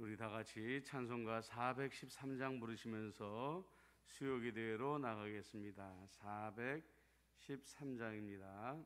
우리 다 같이 찬송가 413장 부르시면서 수요기도회로 나가겠습니다. 413장입니다.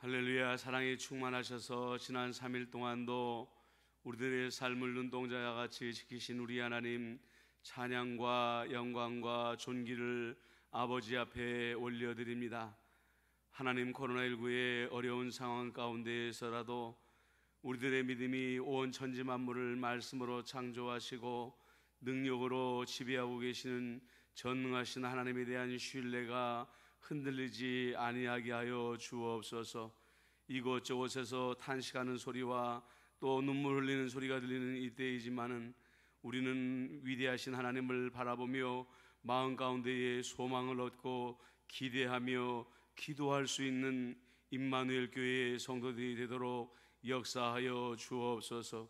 할렐루야. 사랑에 충만하셔서 지난 3일 동안도 우리들의 삶을 눈동자와 같이 지키신 우리 하나님, 찬양과 영광과 존귀를 아버지 앞에 올려드립니다. 하나님, 코로나19의 어려운 상황 가운데에서라도 우리들의 믿음이 온 천지 만물을 말씀으로 창조하시고 능력으로 지배하고 계시는 전능하신 하나님에 대한 신뢰가 흔들리지 아니하게 하여 주옵소서. 이곳저곳에서 탄식하는 소리와 또 눈물 흘리는 소리가 들리는 이때이지만은 우리는 위대하신 하나님을 바라보며 마음 가운데에 소망을 얻고 기대하며 기도할 수 있는 임마누엘 교회의 성도들이 되도록 역사하여 주옵소서.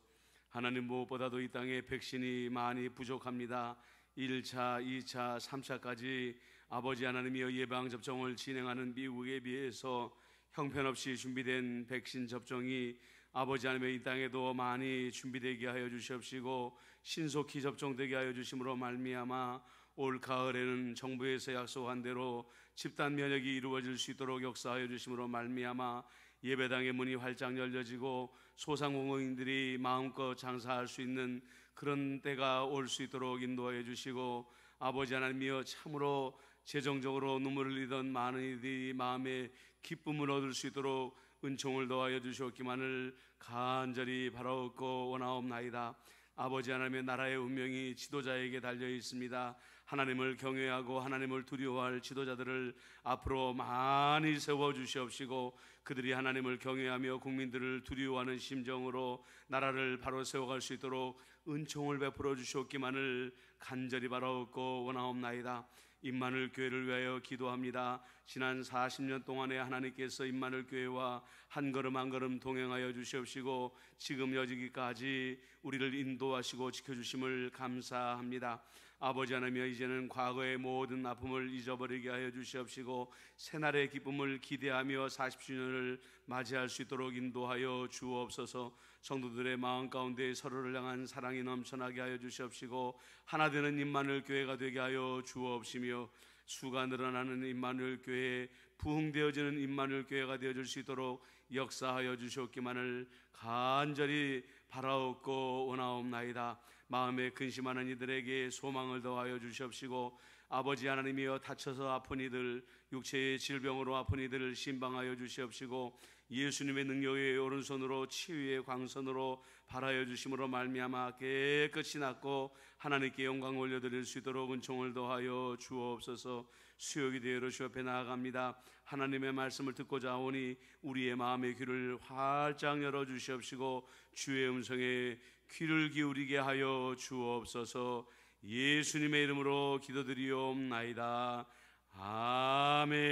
하나님, 무엇보다도 이 땅에 백신이 많이 부족합니다. 1차, 2차, 3차까지 아버지 하나님이여 예방접종을 진행하는 미국에 비해서 형편없이 준비된 백신 접종이 아버지 하나님의 이 땅에도 많이 준비되게 하여 주시옵시고 신속히 접종되게 하여 주심으로 말미암아 올 가을에는 정부에서 약속한 대로 집단 면역이 이루어질 수 있도록 역사하여 주심으로 말미암아 예배당의 문이 활짝 열려지고 소상공인들이 마음껏 장사할 수 있는 그런 때가 올 수 있도록 인도하여 주시고 아버지 하나님이여 참으로 재정적으로 눈물을 흘리던 많은 이들이 마음에 기쁨을 얻을 수 있도록 은총을 더하여 주시옵기만을 간절히 바라옵고 원하옵나이다. 아버지 하나님의 나라의 운명이 지도자에게 달려 있습니다. 하나님을 경외하고 하나님을 두려워할 지도자들을 앞으로 많이 세워 주시옵시고 그들이 하나님을 경외하며 국민들을 두려워하는 심정으로 나라를 바로 세워갈 수 있도록 은총을 베풀어 주시옵기만을 간절히 바라옵고 원하옵나이다. 임마누엘 교회를 위하여 기도합니다. 지난 40년 동안에 하나님께서 임마누엘 교회와 한 걸음 한 걸음 동행하여 주시옵시고 지금 여기까지 우리를 인도하시고 지켜주심을 감사합니다. 아버지 하나님이여 이제는 과거의 모든 아픔을 잊어버리게 하여 주시옵시고 새날의 기쁨을 기대하며 40주년을 맞이할 수 있도록 인도하여 주옵소서. 성도들의 마음 가운데 서로를 향한 사랑이 넘쳐나게 하여 주시옵시고 하나 되는 임마누엘 교회가 되게 하여 주옵시며 수가 늘어나는 임마누엘 교회, 부흥되어지는 임마누엘 교회가 되어질 수 있도록 역사하여 주시옵기만을 간절히 바라옵고 원하옵나이다. 마음에 근심하는 이들에게 소망을 더하여 주시옵시고 아버지 하나님이여 다쳐서 아픈 이들, 육체의 질병으로 아픈 이들을 신방하여 주시옵시고 예수님의 능력의 오른손으로 치유의 광선으로 발하여 주심으로 말미암아 깨끗이 낫고 하나님께 영광 올려드릴 수 있도록 은총을 더하여 주옵소서. 수요일이 되어 주 앞에 나아갑니다. 하나님의 말씀을 듣고자 하오니 우리의 마음의 귀를 활짝 열어 주시옵시고 주의 음성에 귀를 기울이게 하여 주옵소서. 예수님의 이름으로 기도드리옵나이다. 아멘.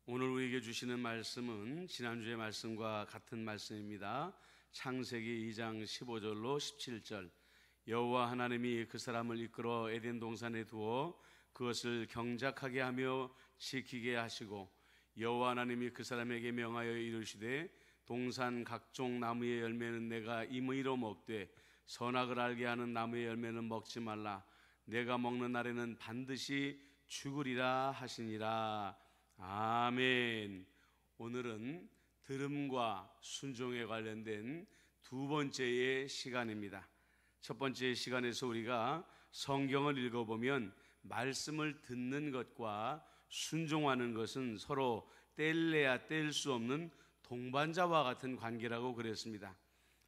오늘 우리에게 주시는 말씀은 지난주의 말씀과 같은 말씀입니다. 창세기 2장 15절로 17절. 여호와 하나님이 그 사람을 이끌어 에덴 동산에 두어 그것을 경작하게 하며 지키게 하시고 여호와 하나님이 그 사람에게 명하여 이르시되 동산 각종 나무의 열매는 내가 임의로 먹되 선악을 알게 하는 나무의 열매는 먹지 말라. 내가 먹는 날에는 반드시 죽으리라 하시니라. 아멘. 오늘은 들음과 순종에 관련된 두 번째의 시간입니다. 첫 번째 시간에서 우리가 성경을 읽어보면 말씀을 듣는 것과 순종하는 것은 서로 뗄래야 뗄 수 없는 동반자와 같은 관계라고 그랬습니다.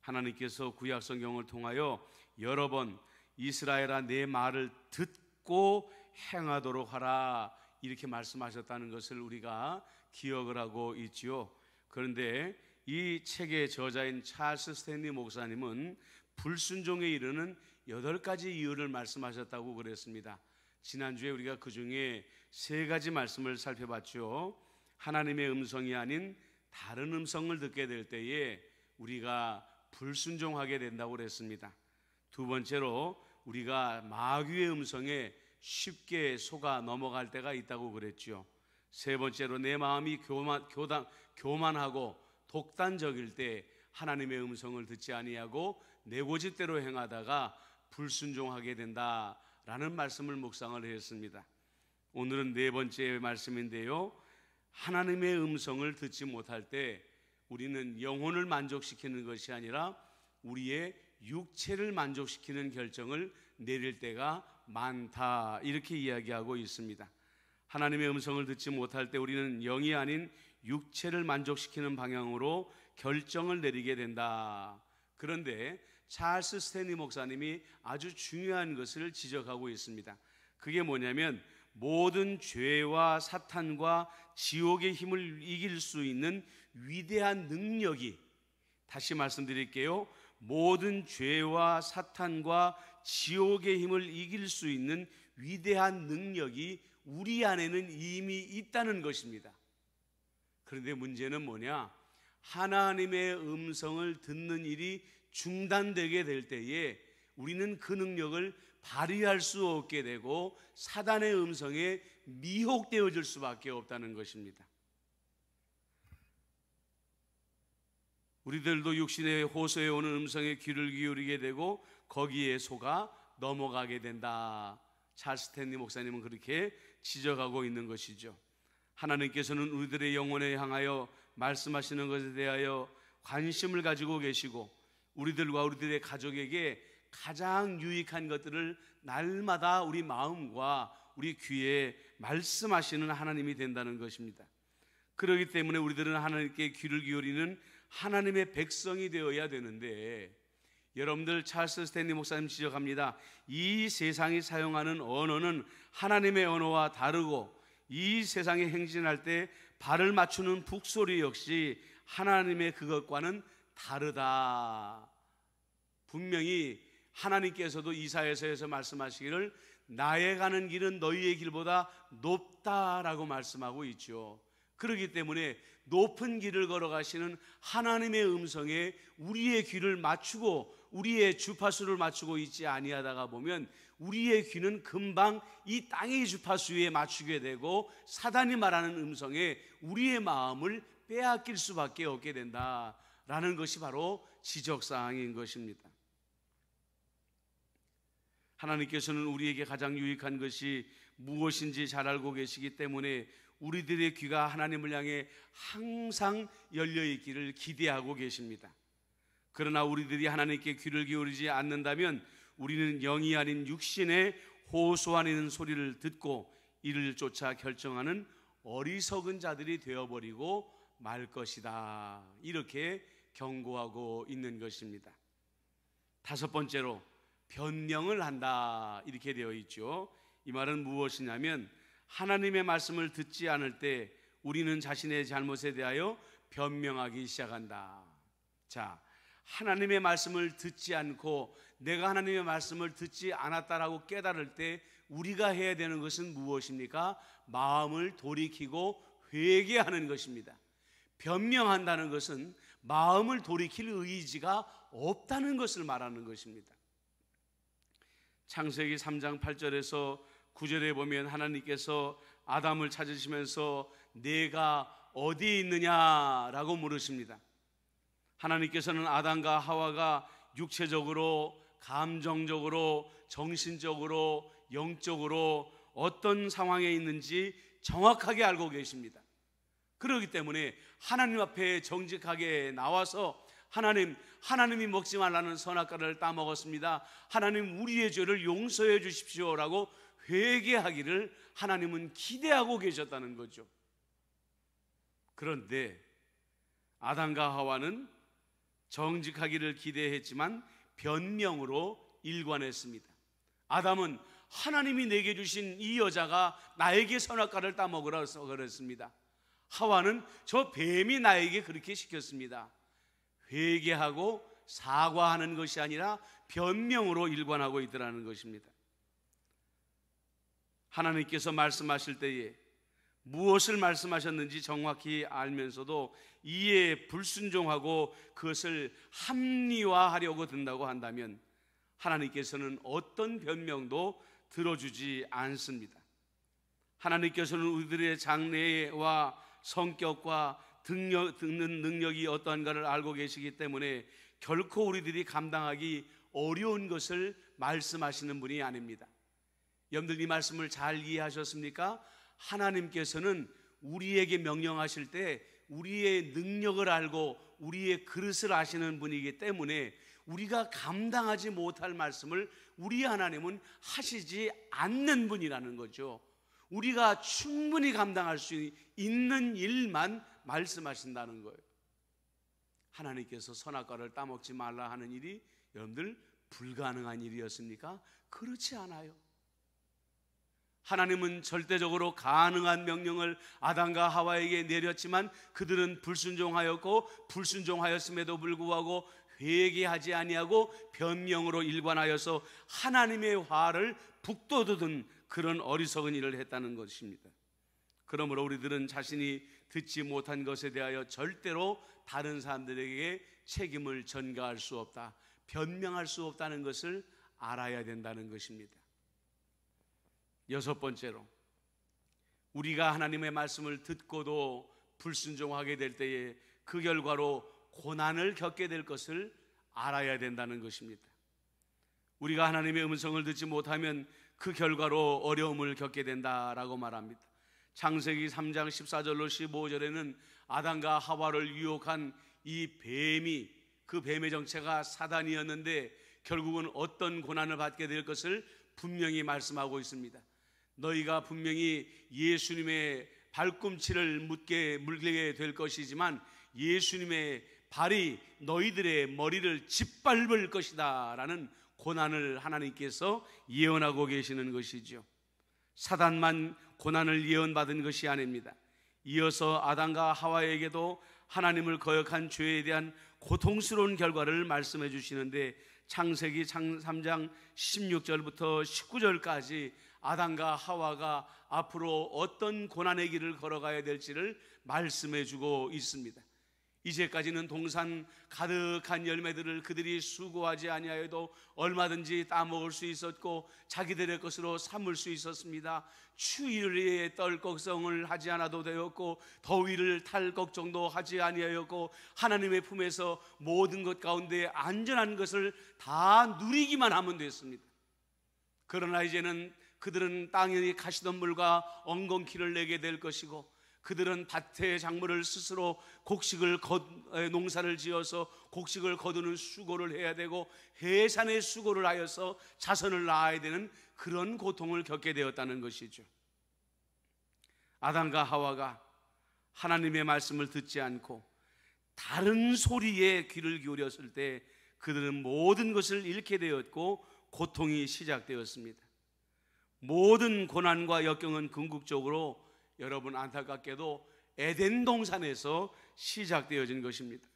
하나님께서 구약 성경을 통하여 여러 번 이스라엘아 내 말을 듣고 행하도록 하라 이렇게 말씀하셨다는 것을 우리가 기억을 하고 있지요. 그런데 이 책의 저자인 찰스 스탠리 목사님은 불순종에 이르는 8가지 이유를 말씀하셨다고 그랬습니다. 지난주에 우리가 그 중에 3가지 말씀을 살펴봤죠. 하나님의 음성이 아닌 다른 음성을 듣게 될 때에 우리가 불순종하게 된다고 그랬습니다. 두 번째로 우리가 마귀의 음성에 쉽게 속아 넘어갈 때가 있다고 그랬죠. 세 번째로 내 마음이 교만하고 독단적일 때 하나님의 음성을 듣지 아니하고 내 고집대로 행하다가 불순종하게 된다라는 말씀을 묵상을 했습니다. 오늘은 네 번째 말씀인데요. 하나님의 음성을 듣지 못할 때 우리는 영혼을 만족시키는 것이 아니라 우리의 육체를 만족시키는 결정을 내릴 때가 많다 이렇게 이야기하고 있습니다. 하나님의 음성을 듣지 못할 때 우리는 영이 아닌 육체를 만족시키는 방향으로 결정을 내리게 된다. 그런데 찰스 스탠리 목사님이 아주 중요한 것을 지적하고 있습니다. 그게 뭐냐면 모든 죄와 사탄과 지옥의 힘을 이길 수 있는 위대한 능력이, 다시 말씀드릴게요, 모든 죄와 사탄과 지옥의 힘을 이길 수 있는 위대한 능력이 우리 안에는 이미 있다는 것입니다. 그런데 문제는 뭐냐? 하나님의 음성을 듣는 일이 중단되게 될 때에 우리는 그 능력을 발휘할 수 없게 되고 사단의 음성에 미혹되어질 수밖에 없다는 것입니다. 우리들도 육신의 호소에 오는 음성에 귀를 기울이게 되고 거기에 속아 넘어가게 된다. 찰스 스탠리 목사님은 그렇게 지적하고 있는 것이죠. 하나님께서는 우리들의 영혼에 향하여 말씀하시는 것에 대하여 관심을 가지고 계시고 우리들과 우리들의 가족에게 가장 유익한 것들을 날마다 우리 마음과 우리 귀에 말씀하시는 하나님이 된다는 것입니다. 그렇기 때문에 우리들은 하나님께 귀를 기울이는 하나님의 백성이 되어야 되는데, 여러분들 찰스 스탠리 목사님 지적합니다. 이 세상이 사용하는 언어는 하나님의 언어와 다르고 이 세상에 행진할 때 발을 맞추는 북소리 역시 하나님의 그것과는 다르다. 분명히 하나님께서도 이사야서에서 말씀하시기를 나의 가는 길은 너희의 길보다 높다라고 말씀하고 있죠. 그렇기 때문에 높은 길을 걸어가시는 하나님의 음성에 우리의 귀를 맞추고 우리의 주파수를 맞추고 있지 아니하다가 보면 우리의 귀는 금방 이 땅의 주파수에 맞추게 되고 사단이 말하는 음성에 우리의 마음을 빼앗길 수밖에 없게 된다라는 것이 바로 지적사항인 것입니다. 하나님께서는 우리에게 가장 유익한 것이 무엇인지 잘 알고 계시기 때문에 우리들의 귀가 하나님을 향해 항상 열려있기를 기대하고 계십니다. 그러나 우리들이 하나님께 귀를 기울이지 않는다면 우리는 영이 아닌 육신의 호소하는 소리를 듣고 이를 쫓아 결정하는 어리석은 자들이 되어버리고 말 것이다. 이렇게 경고하고 있는 것입니다. 다섯 번째로 변명을 한다 이렇게 되어 있죠. 이 말은 무엇이냐면 하나님의 말씀을 듣지 않을 때 우리는 자신의 잘못에 대하여 변명하기 시작한다. 자, 하나님의 말씀을 듣지 않고 내가 하나님의 말씀을 듣지 않았다라고 깨달을 때 우리가 해야 되는 것은 무엇입니까? 마음을 돌이키고 회개하는 것입니다. 변명한다는 것은 마음을 돌이킬 의지가 없다는 것을 말하는 것입니다. 창세기 3장 8절에서 9절에 보면 하나님께서 아담을 찾으시면서 내가 어디에 있느냐라고 물으십니다. 하나님께서는 아담과 하와가 육체적으로, 감정적으로, 정신적으로, 영적으로 어떤 상황에 있는지 정확하게 알고 계십니다. 그렇기 때문에 하나님 앞에 정직하게 나와서 하나님이 먹지 말라는 선악과를 따먹었습니다. 하나님 우리의 죄를 용서해 주십시오라고 회개하기를 하나님은 기대하고 계셨다는 거죠. 그런데 아담과 하와는 정직하기를 기대했지만 변명으로 일관했습니다. 아담은 하나님이 내게 주신 이 여자가 나에게 선악과를 따먹으라서 그랬습니다. 하와는 저 뱀이 나에게 그렇게 시켰습니다. 회개하고 사과하는 것이 아니라 변명으로 일관하고 있더라는 것입니다. 하나님께서 말씀하실 때에 무엇을 말씀하셨는지 정확히 알면서도 이에 불순종하고 그것을 합리화하려고 든다고 한다면 하나님께서는 어떤 변명도 들어주지 않습니다. 하나님께서는 우리들의 장래와 성격과 듣는 능력이 어떠한가를 알고 계시기 때문에 결코 우리들이 감당하기 어려운 것을 말씀하시는 분이 아닙니다. 여러분들 이 말씀을 잘 이해하셨습니까? 하나님께서는 우리에게 명령하실 때 우리의 능력을 알고 우리의 그릇을 아시는 분이기 때문에 우리가 감당하지 못할 말씀을 우리 하나님은 하시지 않는 분이라는 거죠. 우리가 충분히 감당할 수 있는 일만 말씀하신다는 거예요. 하나님께서 선악과를 따먹지 말라 하는 일이 여러분들 불가능한 일이었습니까? 그렇지 않아요. 하나님은 절대적으로 가능한 명령을 아담과 하와에게 내렸지만 그들은 불순종하였고 불순종하였음에도 불구하고 회개하지 아니하고 변명으로 일관하여서 하나님의 화를 북돋우던 그런 어리석은 일을 했다는 것입니다. 그러므로 우리들은 자신이 듣지 못한 것에 대하여 절대로 다른 사람들에게 책임을 전가할 수 없다, 변명할 수 없다는 것을 알아야 된다는 것입니다. 여섯 번째로, 우리가 하나님의 말씀을 듣고도 불순종하게 될 때에 그 결과로 고난을 겪게 될 것을 알아야 된다는 것입니다. 우리가 하나님의 음성을 듣지 못하면 그 결과로 어려움을 겪게 된다라고 말합니다. 창세기 3장 14절로 15절에는 아담과 하와를 유혹한 이 뱀이, 그 뱀의 정체가 사단이었는데 결국은 어떤 고난을 받게 될 것을 분명히 말씀하고 있습니다. 너희가 분명히 예수님의 발꿈치를 물게 될 것이지만 예수님의 발이 너희들의 머리를 짓밟을 것이다 라는 고난을 하나님께서 예언하고 계시는 것이죠. 사단만 고난을 예언받은 것이 아닙니다. 이어서 아담과 하와에게도 하나님을 거역한 죄에 대한 고통스러운 결과를 말씀해 주시는데, 창세기 3장 16절부터 19절까지 아담과 하와가 앞으로 어떤 고난의 길을 걸어가야 될지를 말씀해 주고 있습니다. 이제까지는 동산 가득한 열매들을 그들이 수고하지 아니하여도 얼마든지 따먹을 수 있었고 자기들의 것으로 삼을 수 있었습니다. 추위에 떨 걱정을 하지 않아도 되었고 더위를 탈 걱정도 하지 아니하였고 하나님의 품에서 모든 것 가운데 안전한 것을 다 누리기만 하면 됐습니다. 그러나 이제는 그들은 땅에 가시덤불과 엉겅퀴를 내게 될 것이고, 그들은 밭의 작물을 스스로 농사를 지어서 곡식을 거두는 수고를 해야 되고 해산의 수고를 하여서 자손을 낳아야 되는 그런 고통을 겪게 되었다는 것이죠. 아담과 하와가 하나님의 말씀을 듣지 않고 다른 소리에 귀를 기울였을 때 그들은 모든 것을 잃게 되었고 고통이 시작되었습니다. 모든 고난과 역경은 궁극적으로 여러분 안타깝게도 에덴 동산에서 시작되어진 것입니다.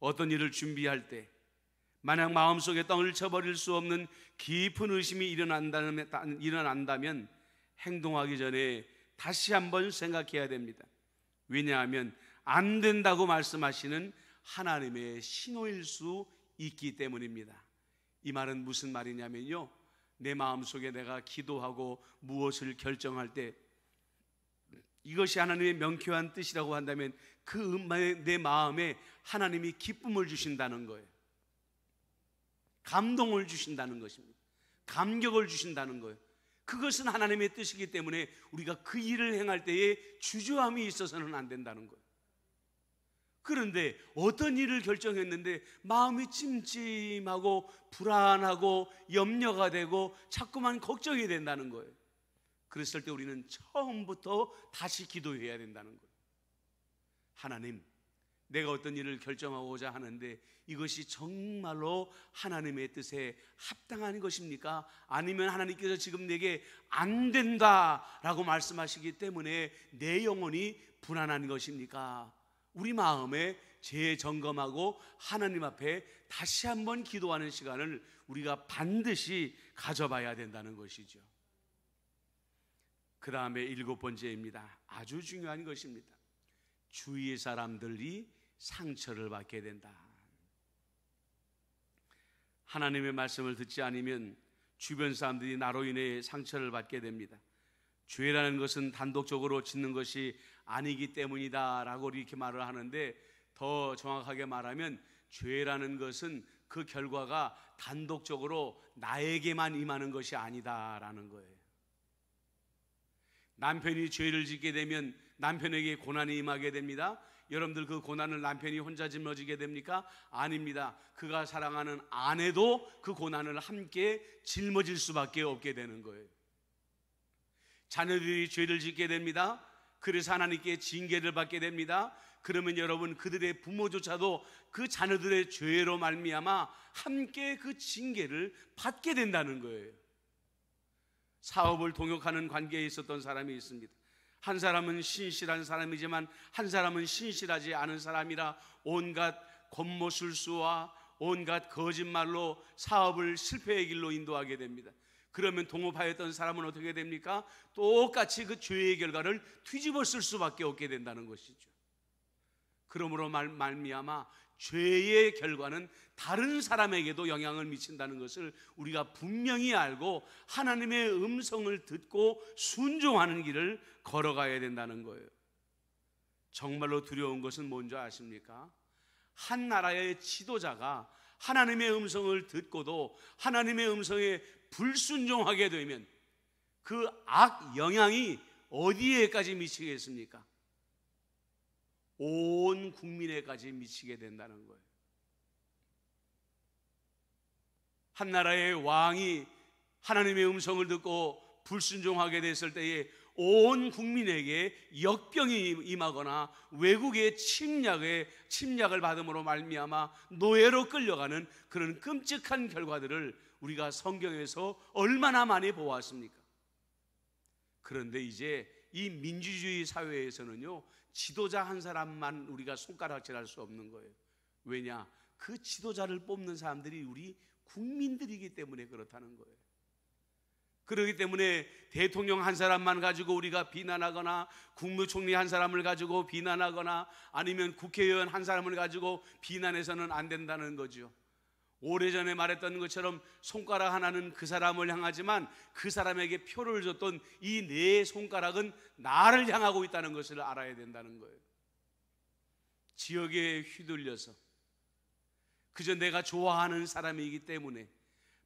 어떤 일을 준비할 때 만약 마음속에 떡을 쳐버릴 수 없는 깊은 의심이 일어난다면 행동하기 전에 다시 한번 생각해야 됩니다. 왜냐하면 안 된다고 말씀하시는 하나님의 신호일 수 있기 때문입니다. 이 말은 무슨 말이냐면요, 내 마음속에 내가 기도하고 무엇을 결정할 때 이것이 하나님의 명쾌한 뜻이라고 한다면 내 마음에 하나님이 기쁨을 주신다는 거예요. 감동을 주신다는 것입니다. 감격을 주신다는 거예요. 그것은 하나님의 뜻이기 때문에 우리가 그 일을 행할 때에 주저함이 있어서는 안 된다는 거예요. 그런데 어떤 일을 결정했는데 마음이 찜찜하고 불안하고 염려가 되고 자꾸만 걱정이 된다는 거예요. 그랬을 때 우리는 처음부터 다시 기도해야 된다는 거예요. 하나님, 내가 어떤 일을 결정하고자 하는데 이것이 정말로 하나님의 뜻에 합당한 것입니까? 아니면 하나님께서 지금 내게 안 된다라고 말씀하시기 때문에 내 영혼이 불안한 것입니까? 우리 마음에 재점검하고 하나님 앞에 다시 한번 기도하는 시간을 우리가 반드시 가져봐야 된다는 것이죠. 그 다음에 7번째입니다. 아주 중요한 것입니다. 주위의 사람들이 상처를 받게 된다. 하나님의 말씀을 듣지 않으면 주변 사람들이 나로 인해 상처를 받게 됩니다. 죄라는 것은 단독적으로 짓는 것이 아니기 때문이다 라고 이렇게 말을 하는데, 더 정확하게 말하면 죄라는 것은 그 결과가 단독적으로 나에게만 임하는 것이 아니다라는 거예요. 남편이 죄를 짓게 되면 남편에게 고난이 임하게 됩니다. 여러분들 그 고난을 남편이 혼자 짊어지게 됩니까? 아닙니다. 그가 사랑하는 아내도 그 고난을 함께 짊어질 수밖에 없게 되는 거예요. 자녀들이 죄를 짓게 됩니다. 그래서 하나님께 징계를 받게 됩니다. 그러면 여러분, 그들의 부모조차도 그 자녀들의 죄로 말미암아 함께 그 징계를 받게 된다는 거예요. 사업을 동역하는 관계에 있었던 사람이 있습니다. 한 사람은 신실한 사람이지만 한 사람은 신실하지 않은 사람이라 온갖 겉모술수와 온갖 거짓말로 사업을 실패의 길로 인도하게 됩니다. 그러면 동업하였던 사람은 어떻게 됩니까? 똑같이 그 죄의 결과를 뒤집어 쓸 수밖에 없게 된다는 것이죠. 그러므로 말미암아 죄의 결과는 다른 사람에게도 영향을 미친다는 것을 우리가 분명히 알고 하나님의 음성을 듣고 순종하는 길을 걸어가야 된다는 거예요. 정말로 두려운 것은 뭔지 아십니까? 한 나라의 지도자가 하나님의 음성을 듣고도 하나님의 음성에 불순종하게 되면 그 악 영향이 어디에까지 미치겠습니까? 온 국민에까지 미치게 된다는 거예요. 한 나라의 왕이 하나님의 음성을 듣고 불순종하게 됐을 때에 온 국민에게 역병이 임하거나 외국의 침략을 받음으로 말미암아 노예로 끌려가는 그런 끔찍한 결과들을 우리가 성경에서 얼마나 많이 보았습니까? 그런데 이제 이 민주주의 사회에서는요, 지도자 한 사람만 우리가 손가락질할 수 없는 거예요. 왜냐? 그 지도자를 뽑는 사람들이 우리 국민들이기 때문에 그렇다는 거예요. 그렇기 때문에 대통령 한 사람만 가지고 우리가 비난하거나 국무총리 한 사람을 가지고 비난하거나 아니면 국회의원 한 사람을 가지고 비난해서는 안 된다는 거죠. 오래전에 말했던 것처럼 손가락 하나는 그 사람을 향하지만 그 사람에게 표를 줬던 이 네 손가락은 나를 향하고 있다는 것을 알아야 된다는 거예요. 지역에 휘둘려서 그저 내가 좋아하는 사람이기 때문에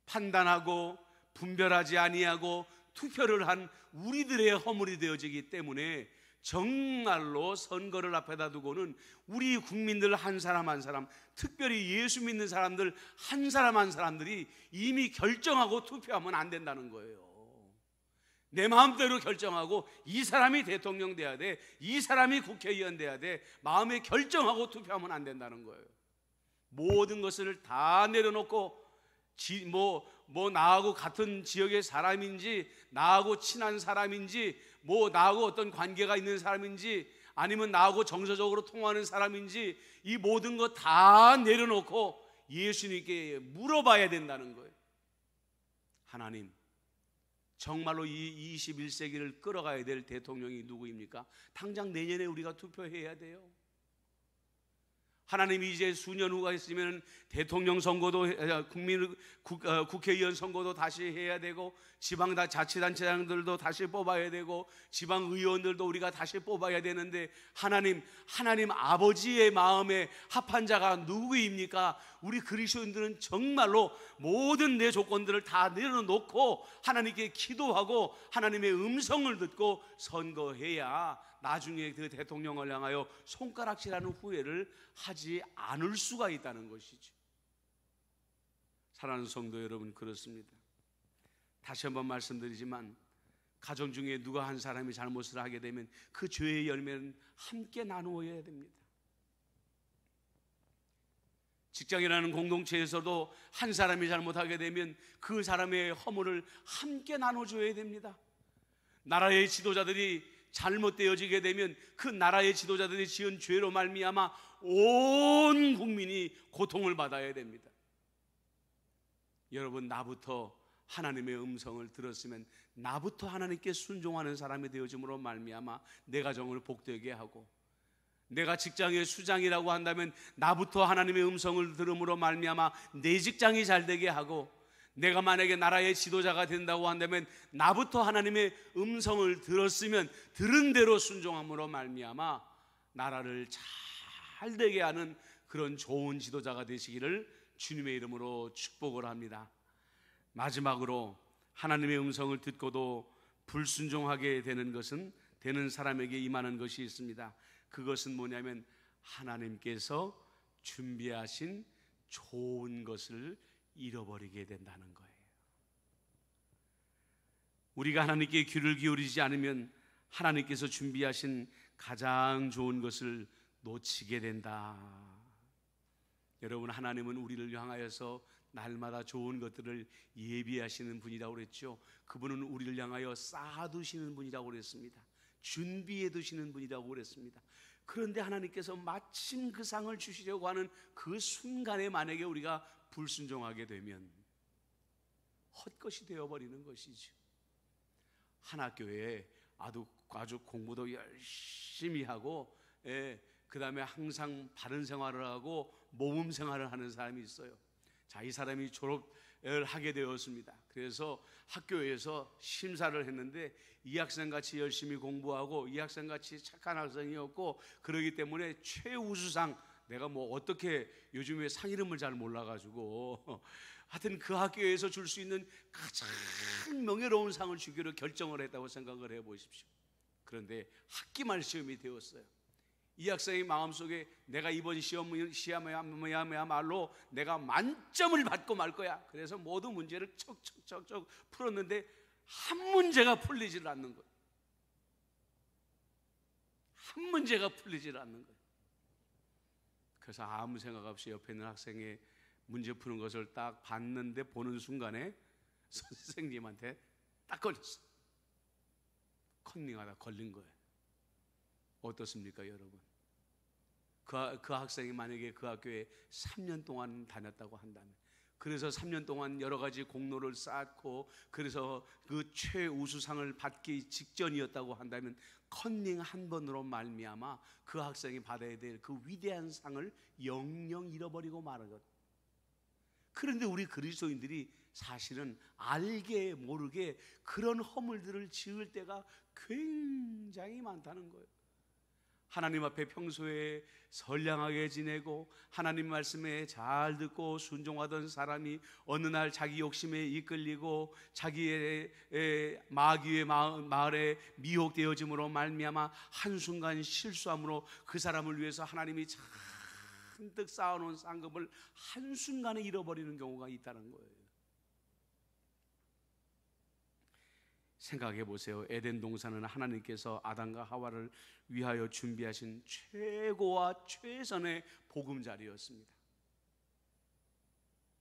판단하고 분별하지 아니하고 투표를 한 우리들의 허물이 되어지기 때문에 정말로 선거를 앞에다 두고는 우리 국민들 한 사람 한 사람, 특별히 예수 믿는 사람들 한 사람 한 사람들이 이미 결정하고 투표하면 안 된다는 거예요. 내 마음대로 결정하고 이 사람이 대통령 돼야 돼, 이 사람이 국회의원 돼야 돼, 마음에 결정하고 투표하면 안 된다는 거예요. 모든 것을 다 내려놓고 나하고 같은 지역의 사람인지, 나하고 친한 사람인지, 나하고 어떤 관계가 있는 사람인지, 아니면 나하고 정서적으로 통하는 사람인지, 이 모든 것 다 내려놓고 예수님께 물어봐야 된다는 거예요. 하나님, 정말로 이 21세기를 끌어가야 될 대통령이 누구입니까? 당장 내년에 우리가 투표해야 돼요. 하나님이 이제 수년 후가 있으면 대통령 선거도 국회의원 선거도 다시 해야 되고, 지방 자치단체장들도 다시 뽑아야 되고, 지방 의원들도 우리가 다시 뽑아야 되는데, 하나님 아버지의 마음에 합한 자가 누구입니까? 우리 그리스도인들은 정말로 모든 내 조건들을 다 내려놓고 하나님께 기도하고 하나님의 음성을 듣고 선거해야 나중에 그 대통령을 향하여 손가락질하는 후회를 하지 않을 수가 있다는 것이죠. 사랑하는 성도 여러분, 그렇습니다. 다시 한번 말씀드리지만 가정 중에 누가 한 사람이 잘못을 하게 되면 그 죄의 열매는 함께 나누어야 됩니다. 직장이라는 공동체에서도 한 사람이 잘못하게 되면 그 사람의 허물을 함께 나눠줘야 됩니다. 나라의 지도자들이 잘못되어지게 되면 그 나라의 지도자들이 지은 죄로 말미암아 온 국민이 고통을 받아야 됩니다. 여러분, 나부터 하나님의 음성을 들었으면 나부터 하나님께 순종하는 사람이 되어짐으로 말미암아 내 가정을 복되게 하고, 내가 직장의 수장이라고 한다면 나부터 하나님의 음성을 들음으로 말미암아 내 직장이 잘되게 하고, 내가 만약에 나라의 지도자가 된다고 한다면 나부터 하나님의 음성을 들었으면 들은 대로 순종함으로 말미암아 나라를 잘 되게 하는 그런 좋은 지도자가 되시기를 주님의 이름으로 축복을 합니다. 마지막으로 하나님의 음성을 듣고도 불순종하게 되는 사람에게 임하는 것이 있습니다. 그것은 뭐냐면 하나님께서 준비하신 좋은 것을 잃어버리게 된다는 거예요. 우리가 하나님께 귀를 기울이지 않으면 하나님께서 준비하신 가장 좋은 것을 놓치게 된다. 여러분, 하나님은 우리를 향하여서 날마다 좋은 것들을 예비하시는 분이라고 그랬죠. 그분은 우리를 향하여 쌓아두시는 분이라고 그랬습니다. 준비해 두시는 분이라고 그랬습니다. 그런데 하나님께서 마침 그 상을 주시려고 하는 그 순간에 만약에 우리가 불순종하게 되면 헛것이 되어버리는 것이죠. 한 학교에 아주 공부도 열심히 하고, 그 다음에 항상 바른 생활을 하고 모범 생활을 하는 사람이 있어요. 자, 이 사람이 졸업을 하게 되었습니다. 그래서 학교에서 심사를 했는데 이 학생같이 열심히 공부하고 이 학생같이 착한 학생이었고, 그러기 때문에 최우수상, 내가 뭐 어떻게 요즘에 상 이름을 잘 몰라가지고 하여튼 그 학교에서 줄 수 있는 가장 명예로운 상을 주기로 결정을 했다고 생각을 해보십시오. 그런데 학기말 시험이 되었어요. 이 학생의 마음속에 내가 이번 시험이야말로 내가 만점을 받고 말 거야. 그래서 모든 문제를 척척척척 풀었는데 한 문제가 풀리질 않는 거예요. 한 문제가 풀리질 않는 거예요. 그래서 아무 생각 없이 옆에 있는 학생의 문제 푸는 것을 딱 봤는데, 보는 순간에 선생님한테 딱 걸렸어. 컨닝하다 걸린 거예요. 어떻습니까, 여러분? 그 학생이 만약에 그 학교에 3년 동안 다녔다고 한다면, 그래서 3년 동안 여러 가지 공로를 쌓고, 그래서 그 최우수상을 받기 직전이었다고 한다면, 컨닝 한 번으로 말미암아 그 학생이 받아야 될 그 위대한 상을 영영 잃어버리고 말하거든. 그런데 우리 그리스도인들이 사실은 알게 모르게 그런 허물들을 지을 때가 굉장히 많다는 거예요. 하나님 앞에 평소에 선량하게 지내고 하나님 말씀에 잘 듣고 순종하던 사람이 어느 날 자기 욕심에 이끌리고 자기의 마귀의 말에 미혹되어짐으로 말미암아 한순간 실수함으로 그 사람을 위해서 하나님이 잔뜩 쌓아놓은 상급을 한순간에 잃어버리는 경우가 있다는 거예요. 생각해 보세요. 에덴 동산은 하나님께서 아담과 하와를 위하여 준비하신 최고와 최선의 보금자리였습니다.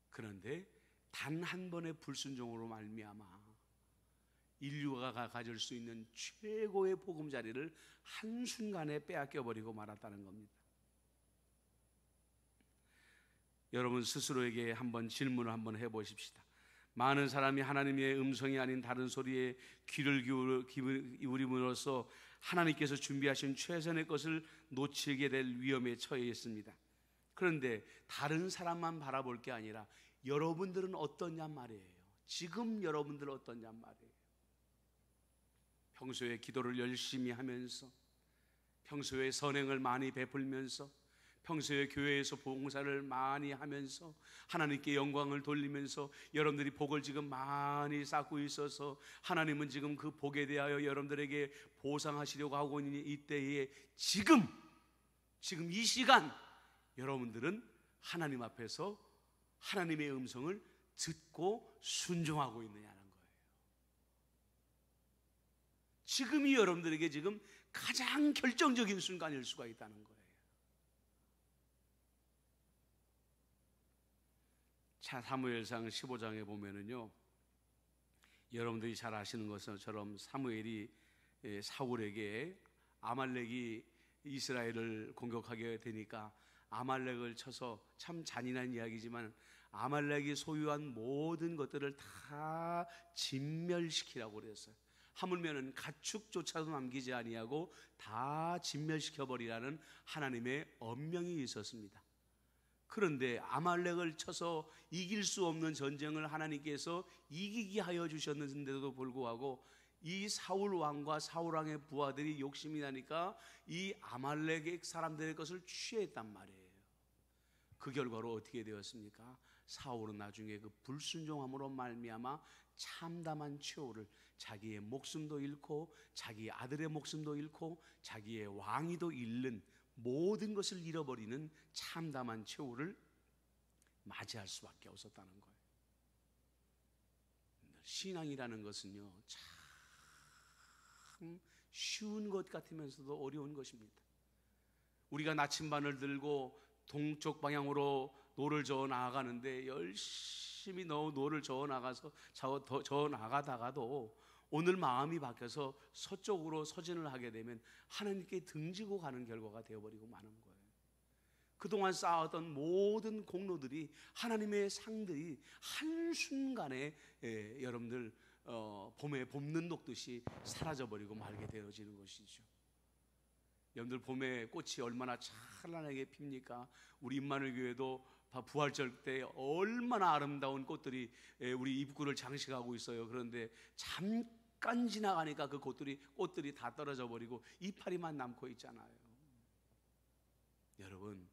그런데 단 한 번의 불순종으로 말미암아 인류가 가질 수 있는 최고의 보금자리를 한순간에 빼앗겨 버리고 말았다는 겁니다. 여러분 스스로에게 한번 질문을 한번 해보십시다. 많은 사람이 하나님의 음성이 아닌 다른 소리에 귀를 기울임으로써 하나님께서 준비하신 최선의 것을 놓치게 될 위험에 처해 있습니다. 그런데 다른 사람만 바라볼 게 아니라 여러분들은 어떠냐 말이에요. 지금 여러분들은 어떠냐 말이에요. 평소에 기도를 열심히 하면서, 평소에 선행을 많이 베풀면서, 평소에 교회에서 봉사를 많이 하면서 하나님께 영광을 돌리면서 여러분들이 복을 지금 많이 쌓고 있어서 하나님은 지금 그 복에 대하여 여러분들에게 보상하시려고 하고 있는 이때에 지금 이 시간 여러분들은 하나님 앞에서 하나님의 음성을 듣고 순종하고 있느냐는 거예요. 지금이 여러분들에게 지금 가장 결정적인 순간일 수가 있다는 거예요. 자, 사무엘상 15장에 보면은요, 여러분들이 잘 아시는 것처럼 사무엘이 사울에게 아말렉이 이스라엘을 공격하게 되니까 아말렉을 쳐서, 참 잔인한 이야기지만 아말렉이 소유한 모든 것들을 다 진멸시키라고 그랬어요. 하물면은 가축조차도 남기지 아니하고 다 진멸시켜버리라는 하나님의 엄명이 있었습니다. 그런데 아말렉을 쳐서 이길 수 없는 전쟁을 하나님께서 이기게 하여 주셨는데도 불구하고 이 사울 왕과 사울 왕의 부하들이 욕심이 나니까 이 아말렉의 사람들의 것을 취했단 말이에요. 그 결과로 어떻게 되었습니까? 사울은 나중에 그 불순종함으로 말미암아 참담한 최후를, 자기의 목숨도 잃고 자기 아들의 목숨도 잃고 자기의 왕위도 잃는, 모든 것을 잃어버리는 참담한 최후를 맞이할 수밖에 없었다는 거예요. 신앙이라는 것은요, 참 쉬운 것 같으면서도 어려운 것입니다. 우리가 나침반을 들고 동쪽 방향으로 노를 저어 나아가는데 열심히 노를 저어 나가다가도 오늘 마음이 바뀌어서 서쪽으로 서진을 하게 되면 하나님께 등지고 가는 결과가 되어버리고 마는 거예요. 그동안 쌓았던 모든 공로들이, 하나님의 상들이 한순간에 여러분들 봄에 봄눈 녹듯이 사라져버리고 말게 되어지는 것이죠. 여러분들 봄에 꽃이 얼마나 찬란하게 핍니까? 우리 임마누엘 교회도 부활절 때 얼마나 아름다운 꽃들이 우리 입구를 장식하고 있어요. 그런데 잠깐 지나가니까 그 꽃들이 다 떨어져 버리고 이파리만 남고 있잖아요. 여러분,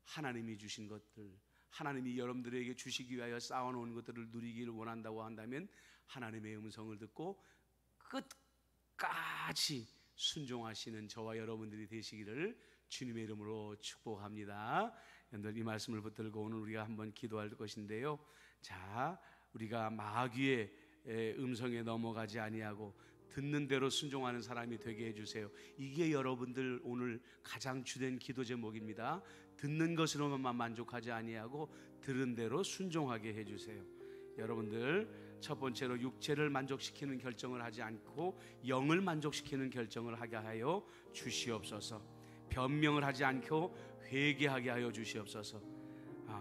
하나님이 주신 것들, 하나님이 여러분들에게 주시기 위하여 쌓아놓은 것들을 누리기를 원한다고 한다면 하나님의 음성을 듣고 끝까지 순종하시는 저와 여러분들이 되시기를 주님의 이름으로 축복합니다. 여러분들, 이 말씀을 붙들고 오늘 우리가 한번 기도할 것인데요, 자, 우리가 마귀의 음성에 넘어가지 아니하고 듣는 대로 순종하는 사람이 되게 해주세요. 이게 여러분들 오늘 가장 주된 기도 제목입니다. 듣는 것으로만 만족하지 아니하고 들은 대로 순종하게 해주세요. 여러분들, 첫 번째로 육체를 만족시키는 결정을 하지 않고 영을 만족시키는 결정을 하게 하여 주시옵소서. 변명을 하지 않고 회개하게 하여 주시옵소서.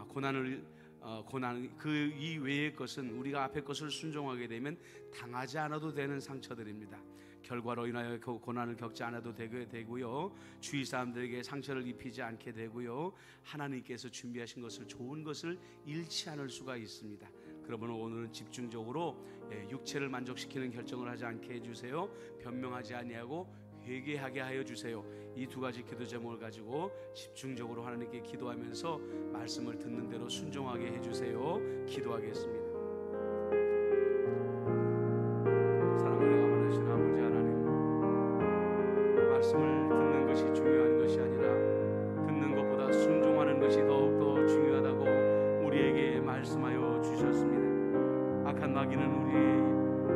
고난 그 이외의 것은 우리가 앞의 것을 순종하게 되면 당하지 않아도 되는 상처들입니다. 결과로 인하여 고난을 겪지 않아도 되고요, 주위 사람들에게 상처를 입히지 않게 되고요, 하나님께서 준비하신 것을, 좋은 것을 잃지 않을 수가 있습니다. 그러면 오늘은 집중적으로 육체를 만족시키는 결정을 하지 않게 해주세요. 변명하지 아니하고 회개하게 하여 주세요. 이 두 가지 기도 제목을 가지고 집중적으로 하나님께 기도하면서 말씀을 듣는 대로 순종하게 해주세요. 기도하겠습니다. 사랑을 많으신 아버지 하나님, 말씀을 듣는 것이 중요한 것이 아니라 듣는 것보다 순종하는 것이 더욱더 중요하다고 우리에게 말씀하여 주셨습니다. 악한 마귀는 우리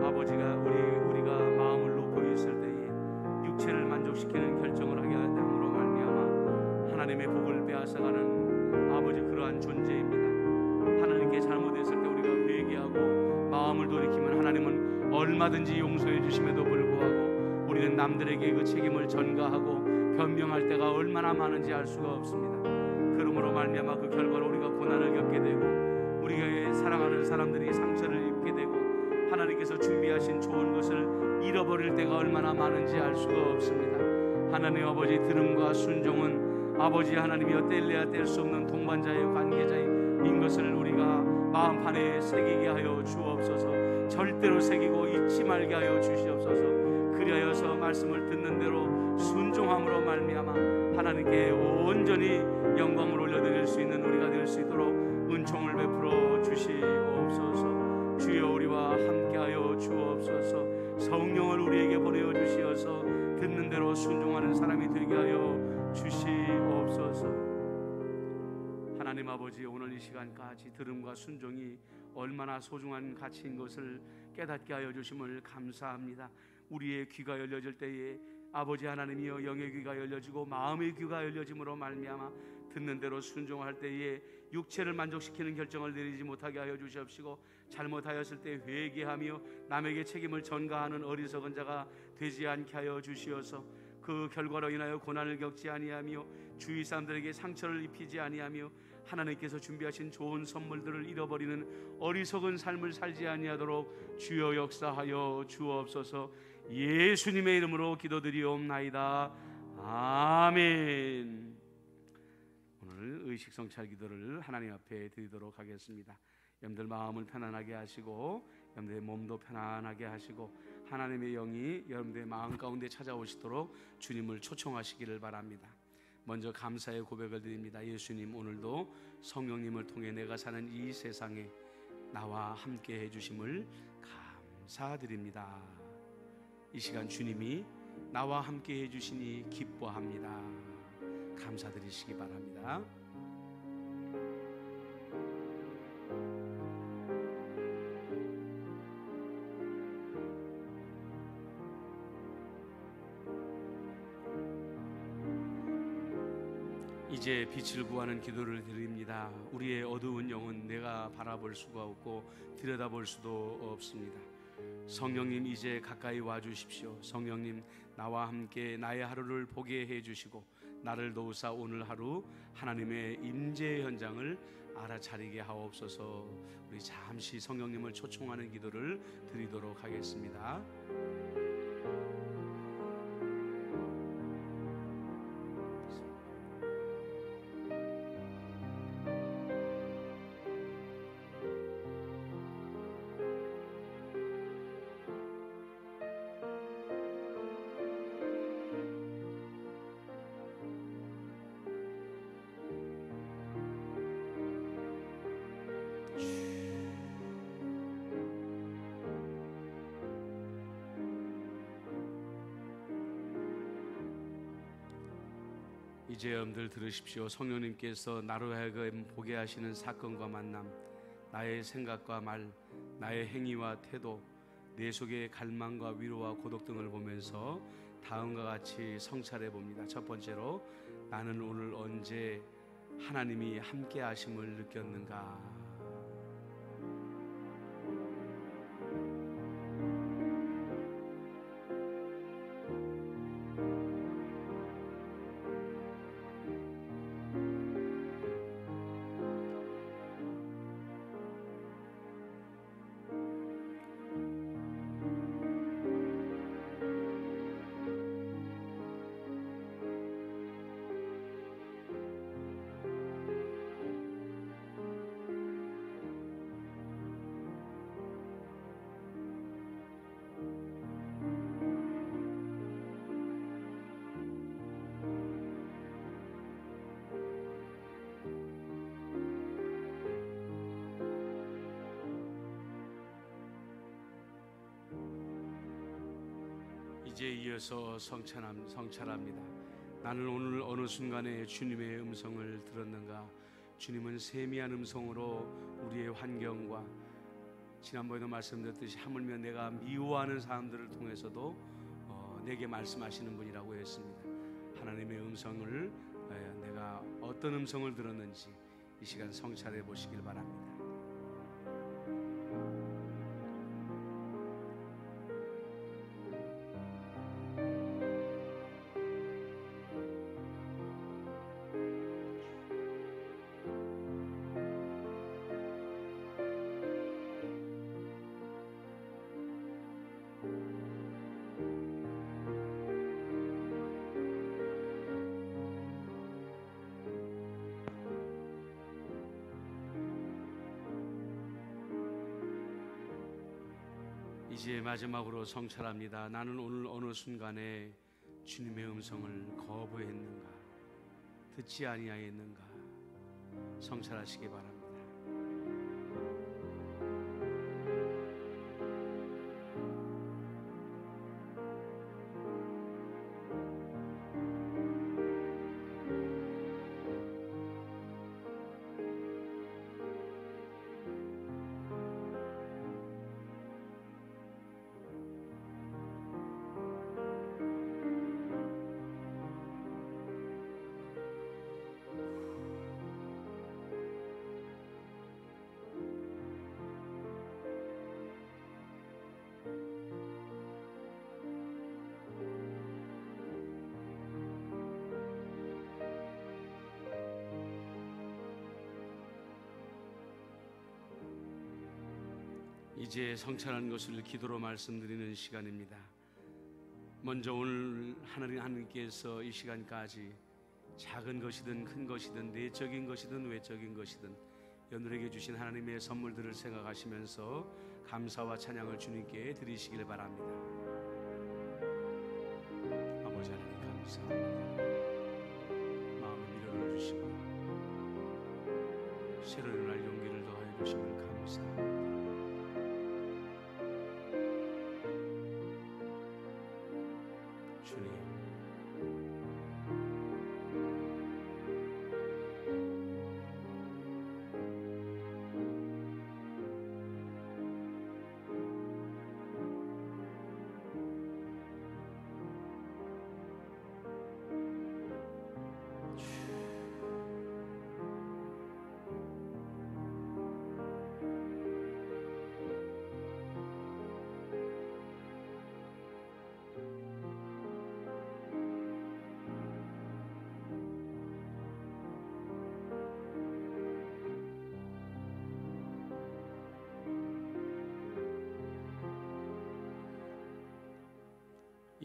아버지가 우리가 마음을 놓고 있을 때에 육체를 만족시키는 결정을 하게 함으로 말미암아 하나님의 복을 빼앗아가는 아버지, 그러한 존재입니다. 하나님께 잘못했을 때 우리가 회개하고 마음을 돌이키면 하나님은 얼마든지 용서해 주심에도 불구하고 우리는 남들에게 그 책임을 전가하고 변명할 때가 얼마나 많은지 알 수가 없습니다. 그러므로 말미암아 그 결과로 우리가 고난을 겪게 되고 우리가 사랑하는 사람들이 상처를 입게 되고 하나님께서 준비하신 좋은 것을 잃어버릴 때가 얼마나 많은지 알 수가 없습니다. 하나님 아버지, 들음과 순종은 아버지 하나님이여 뗄래야 뗄 수 없는 동반자의 관계자인 것을 우리가 마음판에 새기게 하여 주옵소서. 절대로 새기고 잊지 말게 하여 주시옵소서. 그리하여서 말씀을 듣는 대로 순종함으로 말미암아 하나님께 온전히 영광을 올려드릴 수 있는 우리가 될 수 있도록 은총을 베풀어 주시옵소서. 주여, 우리와 함께하여 주옵소서. 성령을 우리에게 보내어 주시어서 듣는 대로 순종하는 사람이 되게 하여 주시옵소서. 하나님 아버지, 오늘 이 시간까지 들음과 순종이 얼마나 소중한 가치인 것을 깨닫게 하여 주심을 감사합니다. 우리의 귀가 열려질 때에 아버지 하나님이여 영의 귀가 열려지고 마음의 귀가 열려짐으로 말미암아 듣는 대로 순종할 때에 육체를 만족시키는 결정을 내리지 못하게 하여 주시옵시고, 잘못하였을 때 회개하며 남에게 책임을 전가하는 어리석은 자가 되지 않게 하여 주시어서 그 결과로 인하여 고난을 겪지 아니하며 주위 사람들에게 상처를 입히지 아니하며 하나님께서 준비하신 좋은 선물들을 잃어버리는 어리석은 삶을 살지 아니하도록 주여 역사하여 주옵소서. 예수님의 이름으로 기도드리옵나이다. 아멘. 오늘 의식 성찰 기도를 하나님 앞에 드리도록 하겠습니다. 여러분들 마음을 편안하게 하시고 여러분들의 몸도 편안하게 하시고 하나님의 영이 여러분들의 마음 가운데 찾아오시도록 주님을 초청하시기를 바랍니다. 먼저 감사의 고백을 드립니다. 예수님, 오늘도 성령님을 통해 내가 사는 이 세상에 나와 함께 해주심을 감사드립니다. 이 시간 주님이 나와 함께 해주시니 기뻐합니다. 감사드리시기 바랍니다. 이제 빛을 구하는 기도를 드립니다. 우리의 어두운 영은 내가 바라볼 수가 없고 들여다볼 수도 없습니다. 성령님, 이제 가까이 와 주십시오. 성령님, 나와 함께 나의 하루를 보게 해 주시고 나를 도우사 오늘 하루 하나님의 임재 현장을 알아차리게 하옵소서. 우리 잠시 성령님을 초청하는 기도를 드리도록 하겠습니다. 이제 여러분들 들으십시오. 성령님께서 나로 하여금 보게 하시는 사건과 만남, 나의 생각과 말, 나의 행위와 태도, 내 속의 갈망과 위로와 고독 등을 보면서 다음과 같이 성찰해 봅니다. 첫 번째로, 나는 오늘 언제 하나님이 함께 하심을 느꼈는가? 이제 이어서 성찰합니다. 나는 오늘 어느 순간에 주님의 음성을 들었는가? 주님은 세미한 음성으로 우리의 환경과, 지난번에도 말씀드렸듯이 하물며 내가 미워하는 사람들을 통해서도 내게 말씀하시는 분이라고 했습니다. 하나님의 음성을 내가 어떤 음성을 들었는지 이 시간 성찰해 보시길 바랍니다. 이제 마지막으로 성찰합니다. 나는 오늘 어느 순간에 주님의 음성을 거부했는가? 듣지 아니하였는가? 성찰하시기 바랍니다. 이제 성찰한 것을 기도로 말씀드리는 시간입니다. 먼저 오늘 하나님께서 이 시간까지 작은 것이든 큰 것이든 내적인 것이든 외적인 것이든 여러분에게 주신 하나님의 선물들을 생각하시면서 감사와 찬양을 주님께 드리시길 바랍니다. 아버지 하나님 감사합니다. 마음의 미련을 주시고 새로 일어날 용기를 더하여 주심을 감사합니다. 주님,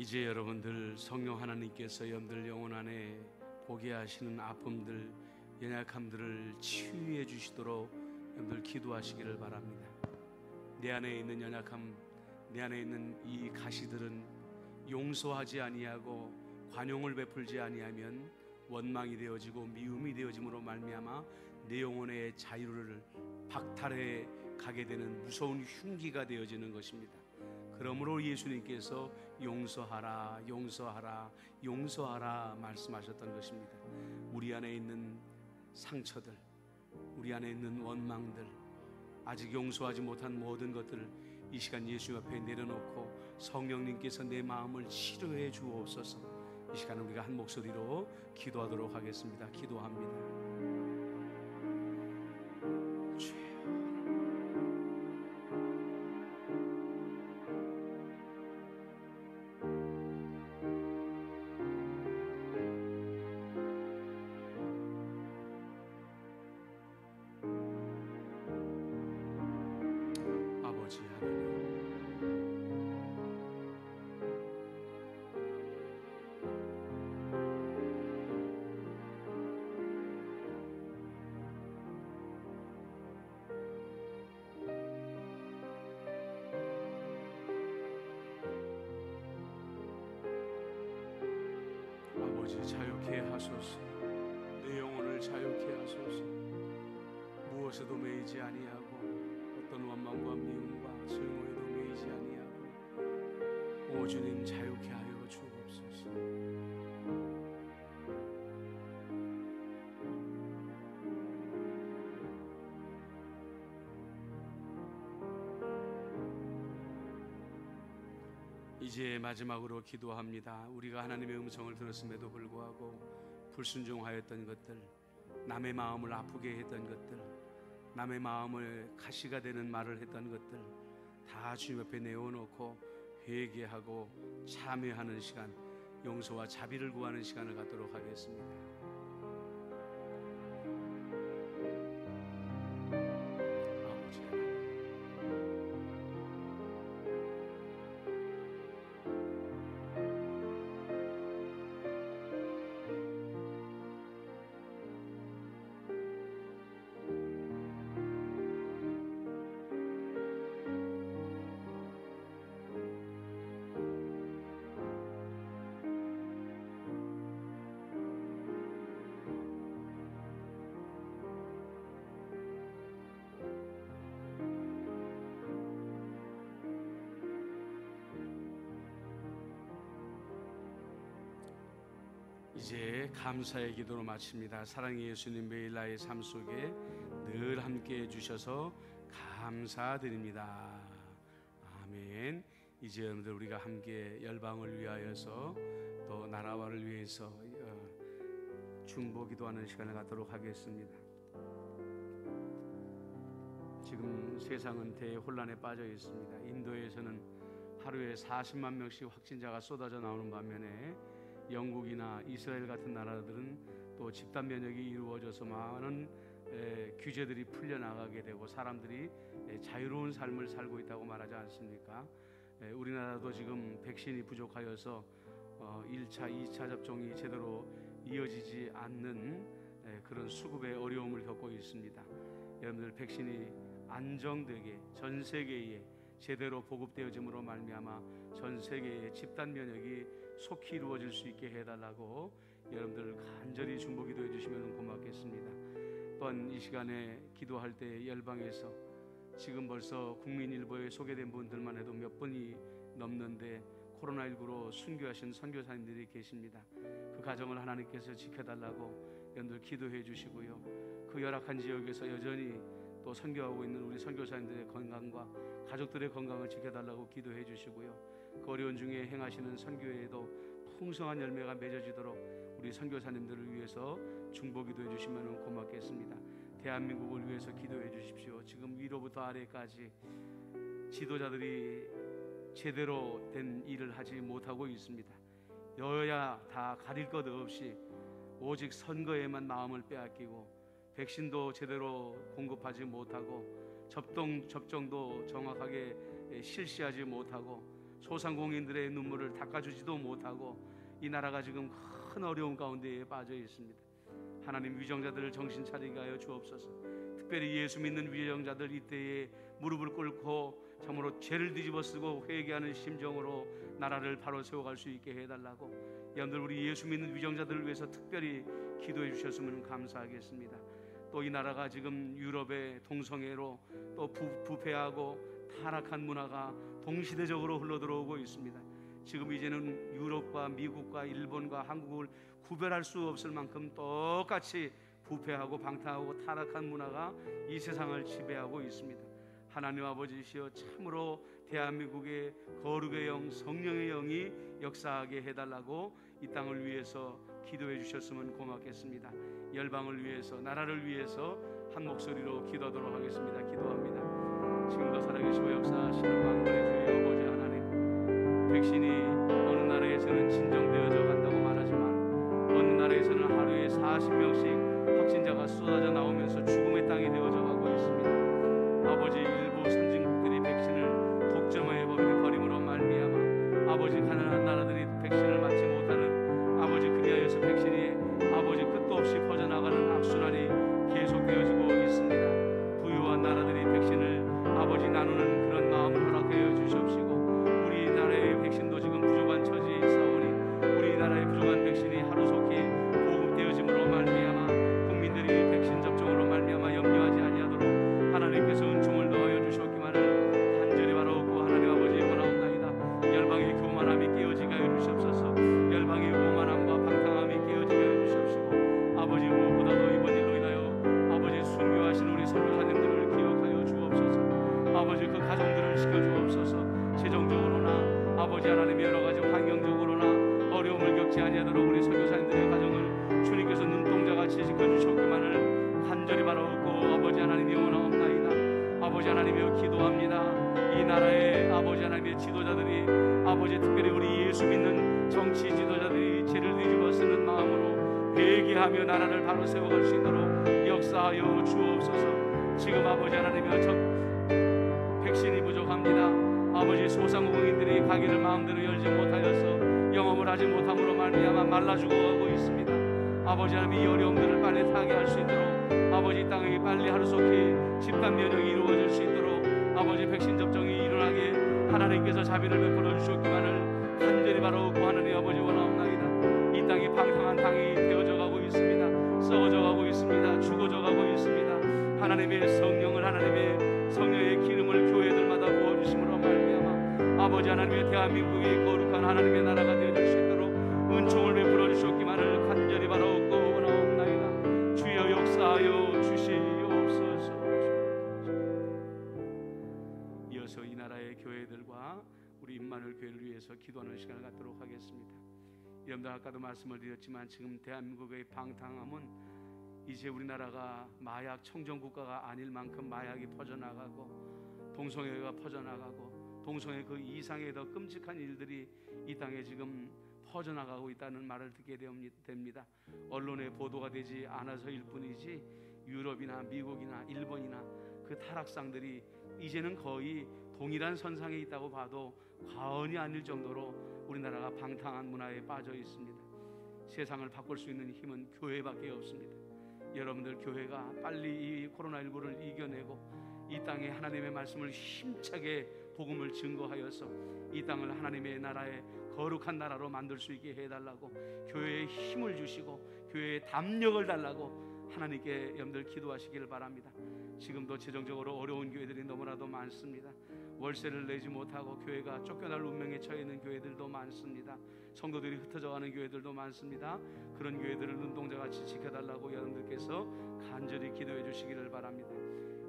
이제 여러분들 성령 하나님께서 여러분들 영혼 안에 보게 하시는 아픔들, 연약함들을 치유해 주시도록 여러분들 기도하시기를 바랍니다. 내 안에 있는 연약함, 내 안에 있는 이 가시들은 용서하지 아니하고 관용을 베풀지 아니하면 원망이 되어지고 미움이 되어짐으로 말미암아 내 영혼의 자유를 박탈해 가게 되는 무서운 흉기가 되어지는 것입니다. 그러므로 예수님께서 용서하라, 용서하라, 용서하라 말씀하셨던 것입니다. 우리 안에 있는 상처들, 우리 안에 있는 원망들, 아직 용서하지 못한 모든 것들을 이 시간 예수 앞에 내려놓고 성령님께서 내 마음을 치료해 주옵소서. 이 시간 우리가 한 목소리로 기도하도록 하겠습니다. 기도합니다. 아버지 하나님, 아버지 자유케 하소서. 내 영혼을 자유케 하소서. 무엇에도 매이지 아니하고 어떤 원망과 미움과 증오에도 매이지 아니하고 오 주님 자유케 하여 주옵소서. 이제 마지막으로 기도합니다. 우리가 하나님의 음성을 들었음에도 불구하고 불순종하였던 것들, 남의 마음을 아프게 했던 것들, 남의 마음을 가시가 되는 말을 했던 것들 다 주님 앞에 내어놓고 회개하고 참회하는 시간, 용서와 자비를 구하는 시간을 갖도록 하겠습니다. 아버지 하나님, 이제 감사의 기도로 마칩니다. 사랑의 예수님, 매일 나의 삶 속에 늘 함께 해주셔서 감사드립니다. 아멘. 이제 여러분들 우리가 함께 열방을 위하여서 또 나라와를 위해서 중보 기도하는 시간을 갖도록 하겠습니다. 지금 세상은 대혼란에 빠져 있습니다. 인도에서는 하루에 40만 명씩 확진자가 쏟아져 나오는 반면에 영국이나 이스라엘 같은 나라들은 또 집단 면역이 이루어져서 많은 규제들이 풀려나가게 되고 사람들이 자유로운 삶을 살고 있다고 말하지 않습니까? 우리나라도 지금 백신이 부족하여서 1차, 2차 접종이 제대로 이어지지 않는 그런 수급의 어려움을 겪고 있습니다. 여러분들 백신이 안정되게 전 세계에 제대로 보급되어짐으로 말미암아 전 세계의 집단 면역이 속히 이루어질 수 있게 해달라고 여러분들 간절히 중보 기도해 주시면 고맙겠습니다. 또한 이 시간에 기도할 때 열방에서 지금 벌써 국민일보에 소개된 분들만 해도 몇 분이 넘는데 코로나19로 순교하신 선교사님들이 계십니다. 그 가정을 하나님께서 지켜달라고 여러분들 기도해 주시고요. 그 열악한 지역에서 여전히 또 선교하고 있는 우리 선교사님들의 건강과 가족들의 건강을 지켜달라고 기도해 주시고요. 그 어려운 중에 행하시는 선교에도 풍성한 열매가 맺어지도록 우리 선교사님들을 위해서 중보 기도해 주시면 고맙겠습니다. 대한민국을 위해서 기도해 주십시오. 지금 위로부터 아래까지 지도자들이 제대로 된 일을 하지 못하고 있습니다. 여야 다 가릴 것 없이 오직 선거에만 마음을 빼앗기고 백신도 제대로 공급하지 못하고 접종도 정확하게 실시하지 못하고 소상공인들의 눈물을 닦아주지도 못하고 이 나라가 지금 큰 어려움 가운데에 빠져 있습니다. 하나님, 위정자들을 정신 차리게 하여 주옵소서. 특별히 예수 믿는 위정자들 이때에 무릎을 꿇고 참으로 죄를 뒤집어 쓰고 회개하는 심정으로 나라를 바로 세워갈 수 있게 해달라고, 여러분들 우리 예수 믿는 위정자들을 위해서 특별히 기도해 주셨으면 감사하겠습니다. 또 이 나라가 지금 유럽의 동성애로 또 부패하고 타락한 문화가 동시대적으로 흘러들어오고 있습니다. 지금 이제는 유럽과 미국과 일본과 한국을 구별할 수 없을 만큼 똑같이 부패하고 방탕하고 타락한 문화가 이 세상을 지배하고 있습니다. 하나님 아버지시여, 참으로 대한민국의 거룩의 영, 성령의 영이 역사하게 해달라고 이 땅을 위해서 기도해 주셨으면 고맙겠습니다. 열방을 위해서, 나라를 위해서 한 목소리로 기도하도록 하겠습니다. 기도합니다. 지금도 살아계시고 역사하시는 만군의 주여 아버지 하나님, 백신이 어느 나라에서는 진정되어져 간다고 말하지만 어느 나라에서는 하루에 40명씩 확진자가 쏟아져 나오면서 죽음의 땅이 되어져 가고 있습니다. 아버지, 일부 선진국들이 백신을 독점해 버림으로 말미암아 아버지 가난한 나라들이 백신을 맞지 못하는 아버지, 그리하여서 백신이 아버지 끝도 없이 퍼져나가는 악순환이 계속되어지고 있습니다. 부유한 나라들이 백신을 아버지 나누는 그런 마음을 허락하여 주시옵시고, 우리나라의 백신도 지금 부족한 처지에 있사오니 우리나라의 부족한 백신이 하루속히 보급되어짐으로 말미암아 국민들이 백신 접종으로 말미암아 염려하지 아니하도록 하나님께서 은총을 더하여 주셨기만을 간절히 바라옵고, 하나님 아버지 원하옵나이다. 열방의 교만함이 깨어지게 하여 주시옵소서. 열방의 오만함과 방탕함이 깨어지게 하여 주시옵시고, 아버지 무엇보다도 이번 일로 인하여 아버지 순교하신 우리 선교사님들을 기억하여 주옵소서. 아버지 그 가정들을 지켜주옵소서. 재정적으로나 아버지 하나님의 여러가지 환경적으로나 어려움을 겪지 아니하도록 우리 선교사님들의 가정을 주님께서 눈동자같이 지켜주셨기만을 간절히 바라옵고, 아버지 하나님이 원하옵나이다. 아버지 하나님이여 기도합니다. 이 나라의 아버지 하나님의 지도자들이 아버지, 특별히 우리 예수 믿는 정치 지도자들이 죄를 뒤집어 쓰는 마음으로 회개하며 나라를 바로 세워갈 수 있도록 역사하여 주옵소서. 지금 아버지 하나님이여 백신이 부족합니다. 아버지, 소상공인들이 가게를 마음대로 열지 못하여서 영업을 하지 못함으로 말미암아 말라 죽어가고 있습니다. 아버지 하나님, 이 어려움들을 빨리 타개할 수 있도록 아버지, 땅에 빨리 하루속히 집단 면역이 이루어질 수 있도록 아버지, 백신 접종이 일어나게 하나님께서 자비를 베풀어 주셨기만을 간절히 바라옵고, 하나님 아버지 원하옵나이다. 이 땅이 방탕한 땅이 되어져 가고 있습니다. 썩어져 가고 있습니다. 죽어져 가고 있습니다. 하나님의 성령을, 하나님의 성령의 기름을 교회들마다 부어주심으로 말미암아 아버지 하나님의 대한민국이 거룩한 하나님의 나라가 되어질 수 있도록 은총을 베풀어 주셨기만을 간절히 바라옵고 원하옵나이다. 주여 역사하여 주시옵소서. 이어서 이 나라의 교회들과 우리 임마누엘 교회를 위해서 기도하는 시간을 갖도록 하겠습니다. 여러분들, 아까도 말씀을 드렸지만 지금 대한민국의 방탕함은 이제 우리나라가 마약 청정국가가 아닐 만큼 마약이 퍼져나가고 동성애가 퍼져나가고 동성애 그 이상의 더 끔찍한 일들이 이 땅에 지금 퍼져나가고 있다는 말을 듣게 됩니다. 언론에 보도가 되지 않아서일 뿐이지 유럽이나 미국이나 일본이나 그 타락상들이 이제는 거의 동일한 선상에 있다고 봐도 과언이 아닐 정도로 우리나라가 방탕한 문화에 빠져 있습니다. 세상을 바꿀 수 있는 힘은 교회밖에 없습니다. 여러분들, 교회가 빨리 이 코로나19를 이겨내고 이 땅에 하나님의 말씀을 힘차게 복음을 증거하여서 이 땅을 하나님의 나라의 거룩한 나라로 만들 수 있게 해달라고, 교회에 힘을 주시고 교회에 담력을 달라고 하나님께 여러분들 기도하시기를 바랍니다. 지금도 재정적으로 어려운 교회들이 너무나도 많습니다. 월세를 내지 못하고 교회가 쫓겨날 운명에 처해 있는 교회들도 많습니다. 성도들이 흩어져가는 교회들도 많습니다. 그런 교회들을 눈동자같이 지켜달라고 여러분들께서 간절히 기도해 주시기를 바랍니다.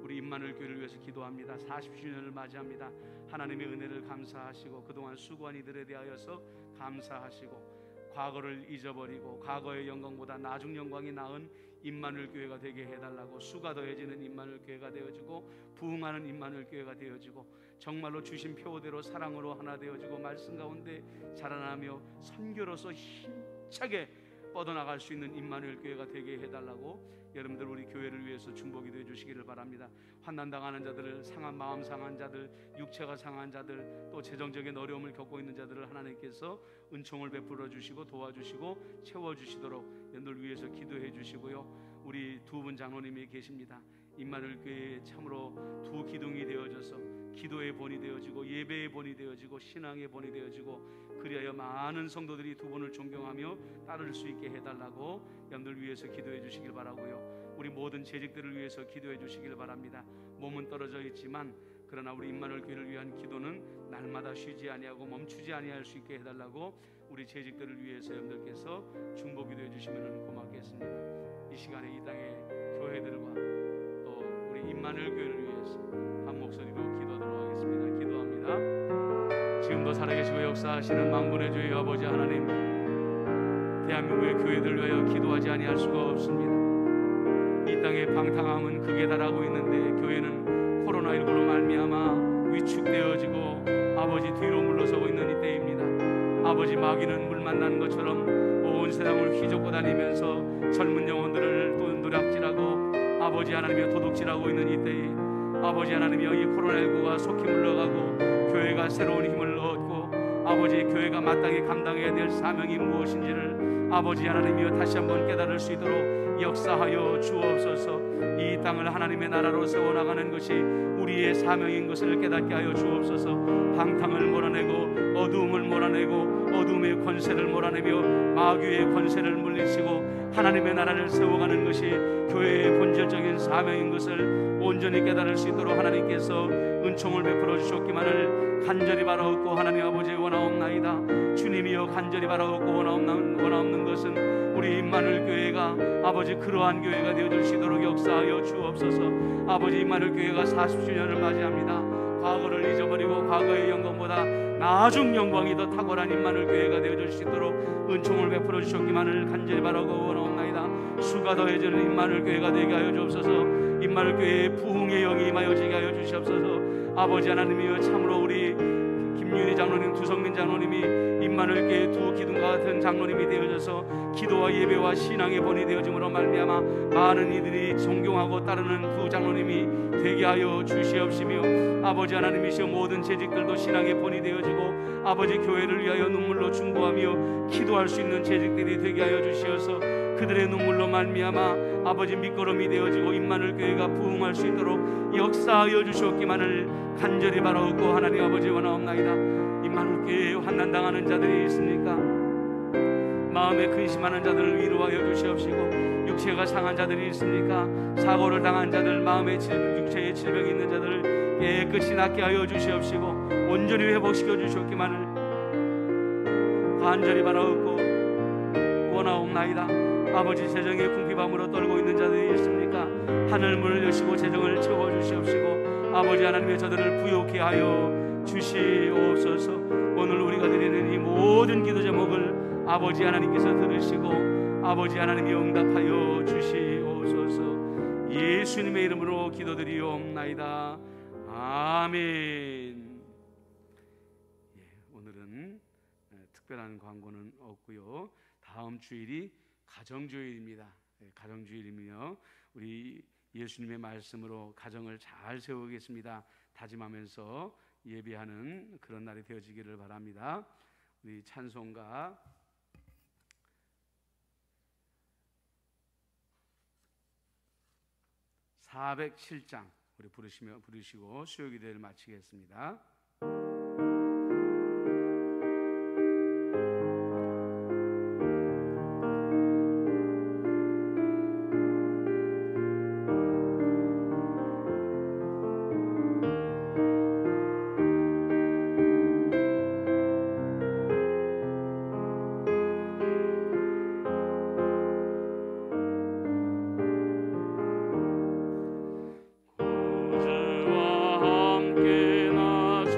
우리 임마누엘 교회를 위해서 기도합니다. 40주년을 맞이합니다. 하나님의 은혜를 감사하시고 그동안 수고한 이들에 대하여서 감사하시고 과거를 잊어버리고 과거의 영광보다 나중 영광이 나은 임마누엘 교회가 되게 해달라고, 수가 더해지는 임마누엘 교회가 되어지고 부흥하는 임마누엘 교회가 되어지고 정말로 주신 표대로 사랑으로 하나 되어지고 말씀 가운데 자라나며 선교로서 힘차게 뻗어나갈 수 있는 임마누엘 교회가 되게 해달라고 여러분들 우리 교회를 위해서 중보기도 해주시기를 바랍니다. 환난당하는 자들, 상한 마음 상한 자들, 육체가 상한 자들, 또 재정적인 어려움을 겪고 있는 자들을 하나님께서 은총을 베풀어 주시고 도와주시고 채워주시도록 여러분들 위해서 기도해 주시고요. 우리 두 분 장로님이 계십니다. 임마누엘 교회에 참으로 두 기둥이 되어져서 기도의 본이 되어지고 예배의 본이 되어지고 신앙의 본이 되어지고 그리하여 많은 성도들이 두 분을 존경하며 따를 수 있게 해달라고 여러분들 위해서 기도해 주시길 바라고요. 우리 모든 재직들을 위해서 기도해 주시길 바랍니다. 몸은 떨어져 있지만 그러나 우리 임마누엘 교회를 위한 기도는 날마다 쉬지 아니하고 멈추지 아니할 수 있게 해달라고 우리 재직들을 위해서 여러분들께서 중보기도 해주시면 고맙겠습니다. 이 시간에 이 땅의 교회들과 또 우리 임마누엘 교회를 위해서 한 목소리로 기도하도록 하겠습니다. 기도합니다. 지금도 살아계시고 역사하시는 만군의 주의 아버지 하나님, 대한민국의 교회들을 위하여 기도하지 아니할 수가 없습니다. 이 땅의 방탕함은 극에 달하고 있는데 교회는 코로나19로 말미암아 위축되어지고 아버지 뒤로 물러서고 있는 이때입니다. 아버지 마귀는 물 만나는 것처럼 온 세상을 휘젓고 다니면서 젊은 영혼들을 또 노략질하고 아버지 하나님이여 도둑질하고 있는 이때에 아버지 하나님이여 이 코로나19가 속히 물러가고 교회가 새로운 힘을 얻고 아버지 교회가 마땅히 감당해야 될 사명이 무엇인지를 아버지 하나님이여 다시 한번 깨달을 수 있도록 역사하여 주옵소서. 이 땅을 하나님의 나라로 세워나가는 것이 우리의 사명인 것을 깨닫게 하여 주옵소서. 방탕을 몰아내고 어두움을 몰아내고 어두움의 권세를 몰아내며 마귀의 권세를 물리치고 하나님의 나라를 세워가는 것이 교회의 본질적인 사명인 것을 온전히 깨달을 수 있도록 하나님께서 은총을 베풀어 주셨기만을 간절히 바라옵고 하나님 아버지 원하옵나이다. 주님이여 간절히 바라옵고 원하옵는 것은 우리 임마누엘 교회가 아버지 그러한 교회가 되어줄 수 있도록 역사하여 주옵소서. 아버지 임마누엘 교회가 40주년을 맞이합니다. 과거를 잊어버리고 과거의 영광보다 나중 영광이 더 탁월한 임마누엘 교회가 되어줄 수 있도록 은총을 베풀어 주셨기만을 간절히 바라고 원하옵나이다. 수가 더해지는 임마누엘 교회가 되게 하여 주옵소서. 임마누엘 교회의 부흥의 영이 임하여 지게 하여 주시옵소서. 아버지 하나님이여 참으로 우리 김윤희 장로님, 두성민 장로님이 임마누엘 교회 두 기둥과 같은 장로님이 되어져서 기도와 예배와 신앙의 본이 되어짐으로 말미암아 많은 이들이 존경하고 따르는 두 장로님이 되게 하여 주시옵시며 아버지 하나님이시여 모든 재직들도 신앙의 본이 되어지고 아버지 교회를 위하여 눈물로 중보하며 기도할 수 있는 재직들이 되게 하여 주시어서 그들의 눈물로 말미암아 아버지 밑거름이 되어지고 임마누엘 교회가 부흥할 수 있도록 역사하여 주시옵기만을 간절히 바라옵고 하나님 아버지 원하옵나이다. 임마누엘 교회에 환난당하는 자들이 있습니까? 마음에 근심하는 자들을 위로하여 주시옵시고 육체가 상한 자들이 있습니까? 사고를 당한 자들, 마음의 질병, 육체의 질병이 있는 자들을 깨끗이 낫게 하여 주시옵시고 온전히 회복시켜 주시옵기만을 간절히 바라옵고 원하옵나이다. 아버지 재정의 궁핍함으로 떨고 있는 자들이 있습니까? 하늘 문을 여시고 재정을 채워주시옵시고 아버지 하나님의 저들을 부욕케 하여 주시옵소서. 오늘 우리가 드리는 이 모든 기도 제목을 아버지 하나님께서 들으시고 아버지 하나님이 응답하여 주시옵소서. 예수님의 이름으로 기도드리옵나이다. 아멘. 오늘은 특별한 광고는 없고요. 다음 주일이 가정주일입니다. 가정주일이며 우리 예수님의 말씀으로 가정을 잘 세우겠습니다. 다짐하면서 예배하는 그런 날이 되어지기를 바랍니다. 우리 찬송가 407장 우리 부르시고 수요기도를 마치겠습니다. 함께 나주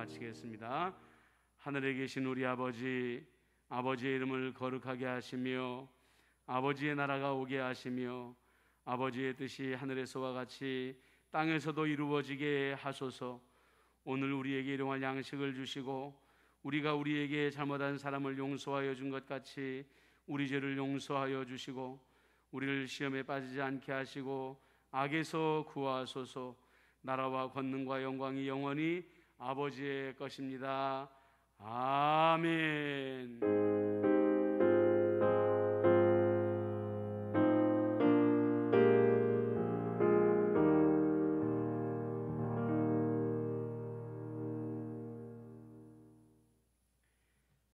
마치겠습니다. 하늘에 계신 우리 아버지, 아버지의 이름을 거룩하게 하시며 아버지의 나라가 오게 하시며 아버지의 뜻이 하늘에서와 같이 땅에서도 이루어지게 하소서. 오늘 우리에게 일용할 양식을 주시고 우리가 우리에게 잘못한 사람을 용서하여 준 것 같이 우리 죄를 용서하여 주시고 우리를 시험에 빠지지 않게 하시고 악에서 구하소서. 나라와 권능과 영광이 영원히 아버지의 것입니다. 아멘.